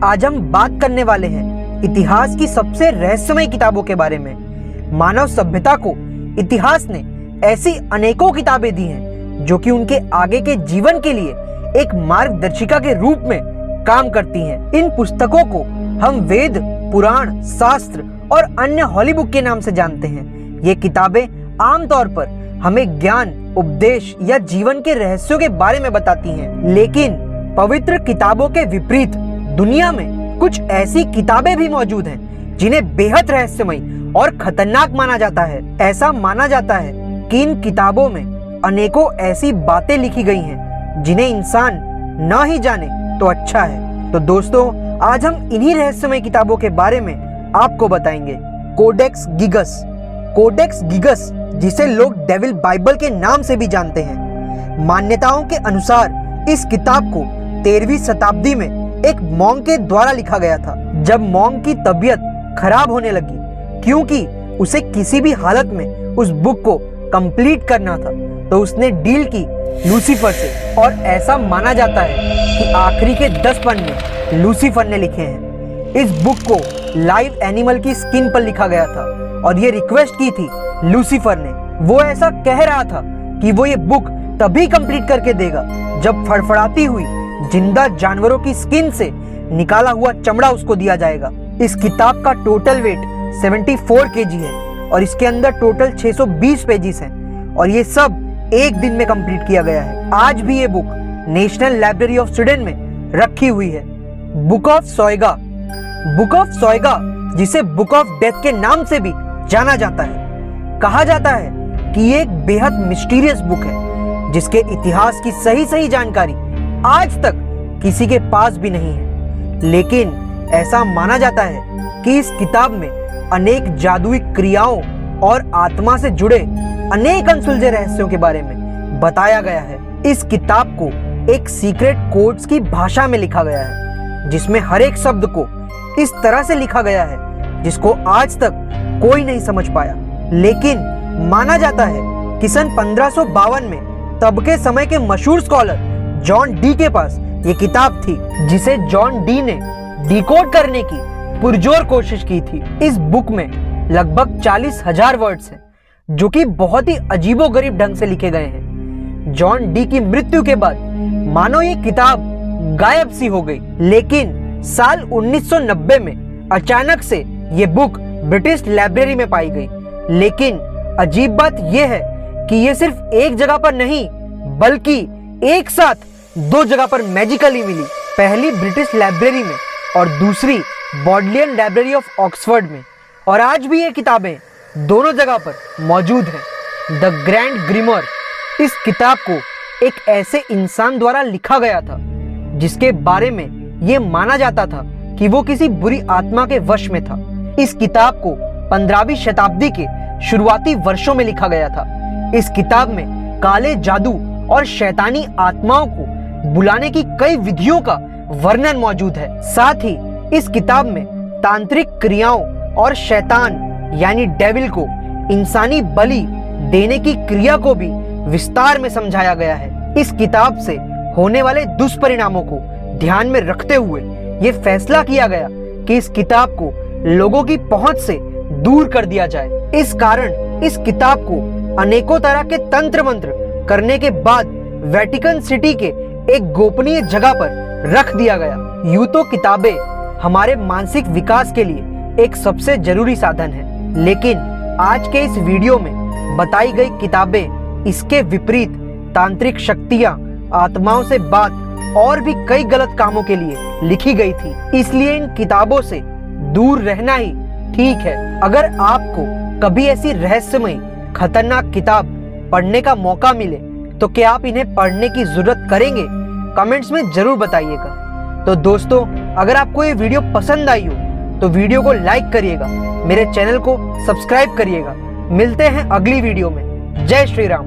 आज हम बात करने वाले हैं इतिहास की सबसे रहस्यमय किताबों के बारे में। मानव सभ्यता को इतिहास ने ऐसी अनेकों किताबें दी हैं जो कि उनके आगे के जीवन के लिए एक मार्गदर्शिका के रूप में काम करती हैं। इन पुस्तकों को हम वेद, पुराण, शास्त्र और अन्य होली बुक के नाम से जानते हैं। ये किताबें आमतौर पर हमें ज्ञान, उपदेश या जीवन के रहस्यों के बारे में बताती हैं। लेकिन पवित्र किताबों के विपरीत दुनिया में कुछ ऐसी किताबें भी मौजूद हैं जिन्हें बेहद रहस्यमय और खतरनाक माना जाता है। ऐसा माना जाता है कि इन किताबों में अनेकों ऐसी बातें लिखी गई हैं जिन्हें इंसान ना ही जाने तो अच्छा है। तो दोस्तों, आज हम इन्हीं रहस्यमय किताबों के बारे में आपको बताएंगे। कोडेक्स गिगस। कोडेक्स गिगस, जिसे लोग डेविल बाइबल के नाम से भी जानते हैं, मान्यताओं के अनुसार इस किताब को 13वीं शताब्दी में एक मॉन्क के द्वारा लिखा गया था। जब मॉन्क की तबीयत खराब होने लगी क्योंकि उसे किसी भी हालत में उस बुक को कंप्लीट करना था, तो उसने डील की लूसीफर से। और ऐसा माना जाता है कि आखिरी के 10 पन्ने लूसीफर ने लिखे हैं। इस बुक को लाइव एनिमल की स्किन पर लिखा गया था और ये रिक्वेस्ट की थी लूसीफर ने। वो ऐसा कह रहा था कि वो ये बुक तभी कंप्लीट करके देगा जब फड़फड़ाती हुई जिंदा जानवरों की स्किन से निकाला हुआ चमड़ा उसको दिया जाएगा। इस किताब का टोटल वेट 74 केजी है और इसके अंदर टोटल 620 पेजेस हैं और ये सब एक दिन में कंप्लीट किया गया है। आज भी ये book national library of Sweden में रखी हुई है। Book of Soyga. Book of Soyga, जिसे बुक ऑफ डेथ के नाम से भी जाना जाता है, कहा जाता है कि ये एक बेहद मिस्टीरियस बुक है जिसके इतिहास की सही जानकारी आज तक किसी के पास भी नहीं है। लेकिन ऐसा माना जाता है कि इस किताब में अनेक जादुई क्रियाओं और आत्मा से जुड़े अनेक अनसुलझे रहस्यों के बारे में बताया गया है। इस किताब को एक सीक्रेट कोड्स की भाषा में लिखा गया है, जिसमें हर एक शब्द को इस तरह से लिखा गया है जिसको आज तक कोई नहीं समझ पाया। लेकिन माना जाता है कि सन 1552 में तब के समय के मशहूर स्कॉलर जॉन डी के पास ये किताब थी, जिसे जॉन डी ने डिकोड करने की पुरजोर कोशिश की थी। इस बुक में लगभग 40,000 वर्ड्स हैं जो कि बहुत ही अजीबोगरीब ढंग से लिखे गए हैं। जॉन डी की मृत्यु के बाद मानो ये किताब गायब सी हो गई। लेकिन साल 1990 में अचानक से ये बुक ब्रिटिश लाइब्रेरी में पाई गई। लेकिन अजीब बात यह है कि ये सिर्फ एक जगह पर नहीं बल्कि एक साथ 2 जगह पर मैजिकली मिली। पहली ब्रिटिश लाइब्रेरी में और दूसरी बॉडलियन लाइब्रेरी ऑफ ऑक्सफोर्ड में। और आज भी ये किताबें दोनों जगह पर मौजूद हैं। The grand grimoire. इस किताब को एक ऐसे इंसान द्वारा लिखा गया था जिसके बारे में ये माना जाता था कि वो किसी बुरी आत्मा के वश में था। इस किताब को 15वीं शताब्दी के शुरुआती वर्षों में लिखा गया था। इस किताब में काले जादू और शैतानी आत्माओं को बुलाने की कई विधियों का वर्णन मौजूद है। साथ ही इस किताब में तांत्रिक क्रियाओं और शैतान यानी डेविल को इंसानी बलि देने की क्रिया को भी विस्तार में समझाया गया है। इस किताब से होने वाले दुष्परिणामों को ध्यान में रखते हुए ये फैसला किया गया कि इस किताब को लोगों की पहुंच से दूर कर दिया जाए। इस कारण इस किताब को अनेकों तरह के तंत्र मंत्र करने के बाद वेटिकन सिटी के एक गोपनीय जगह पर रख दिया गया। यूं तो किताबें हमारे मानसिक विकास के लिए एक सबसे जरूरी साधन है, लेकिन आज के इस वीडियो में बताई गई किताबें इसके विपरीत तांत्रिक शक्तियां, आत्माओं से बात और भी कई गलत कामों के लिए लिखी गई थी। इसलिए इन किताबों से दूर रहना ही ठीक है। अगर आपको कभी ऐसी रहस्यमय खतरनाक किताब पढ़ने का मौका मिले तो क्या आप इन्हें पढ़ने की जरूरत करेंगे? कमेंट्स में जरूर बताइएगा। तो दोस्तों, अगर आपको ये वीडियो पसंद आई हो तो वीडियो को लाइक करिएगा, मेरे चैनल को सब्सक्राइब करिएगा। मिलते हैं अगली वीडियो में। जय श्री राम।